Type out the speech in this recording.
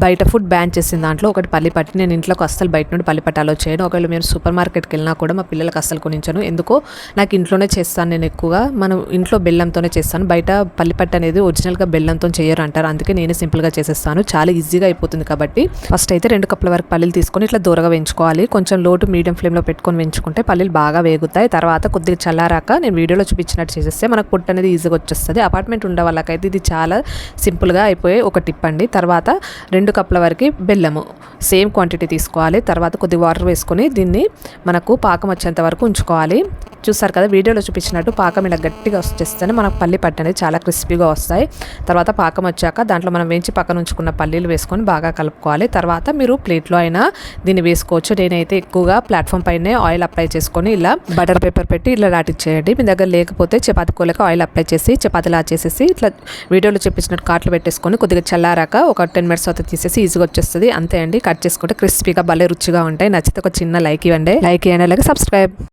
బయట food ban చేసిన దాంట్లో ఒకటి పల్లి పట్టి. నేను ఇంట్లోకి అస్సలు బయట నుండి పల్లి పట్టాలో చేయను. ఒకవేళ మేము సూపర్ మార్కెట్కి వెళ్ళినా కూడా మా పిల్లలకు అస్సలు కొనించను. ఎందుకో నాకు ఇంట్లోనే చేస్తాను. నేను ఎక్కువగా మనం ఇంట్లో బెల్లంతోనే చేస్తాను. బయట పల్లి పట్టు అనేది ఒరిజినల్గా బెల్లంతో చేయరు అంటారు. అందుకే నేను సింపుల్గా చేసేస్తాను. చాలా ఈజీగా అయిపోతుంది కాబట్టి ఫస్ట్ అయితే 2 కప్పుల వరకు పల్లీలు తీసుకొని ఇట్లా దూరగా వేయించుకోవాలి. కొంచెం లో టు మీడియం ఫ్లేమ్లో పెట్టుకొని వేయించుకుంటే పల్లీలు బాగా వేగుతాయి. తర్వాత కొద్దిగా చల్లారాక నేను వీడియోలో చూపించినట్టు చేసేస్తే మనకు పొట్టు అనేది ఈజీగా వచ్చేస్తుంది. అపార్ట్మెంట్ ఉండే వాళ్ళకైతే ఇది చాలా సింపుల్గా అయిపోయే ఒక టిప్ అండి. తర్వాత 2 కప్పుల వరకు బెల్లము సేమ్ క్వాంటిటీ తీసుకోవాలి. తర్వాత కొద్దిగా వాటర్ వేసుకొని దీన్ని మనకు పాకం వచ్చేంత వరకు ఉంచుకోవాలి. చూసారు కదా వీడియోలో చూపించినట్టు పాకం ఇలా గట్టిగా వచ్చేస్తేనే మనకు పల్లి పట్టు అనేది చాలా క్రిస్పీగా వస్తాయి. తర్వాత పాకం వచ్చాక దాంట్లో మనం వేయించి పక్కన ఉంచుకున్న పల్లీలు వేసుకొని బాగా కలుపుకోవాలి. తర్వాత మీరు ప్లేట్లో అయినా దీన్ని వేసుకోవచ్చు. నేనైతే ఎక్కువగా ప్లాట్ఫామ్ పైనే ఆయిల్ అప్లై చేసుకొని ఇలా బటర్ పేపర్ పెట్టి ఇలా దాటిచ్చేయండి. మీ దగ్గర లేకపోతే చపాతీ కోలకి ఆయిల్ అప్లై చేసి చపాతీలా చేసేసి ఇట్లా వీడియోలో చూపించినట్టు కాట్లు పెట్టేసుకొని కొద్దిగా చల్లారాక ఒక 10 మినిట్స్ అవుతుంది తీసేసి ఈజీగా వచ్చేస్తుంది. అంతే అండి. కట్ చేసుకుంటే క్రిస్పీగా భలే రుచిగా ఉంటాయి. నచ్చితే ఒక చిన్న లైక్ ఇవ్వండి. లైక్ ఇవ్వండి, అలాగే సబ్స్క్రైబ్.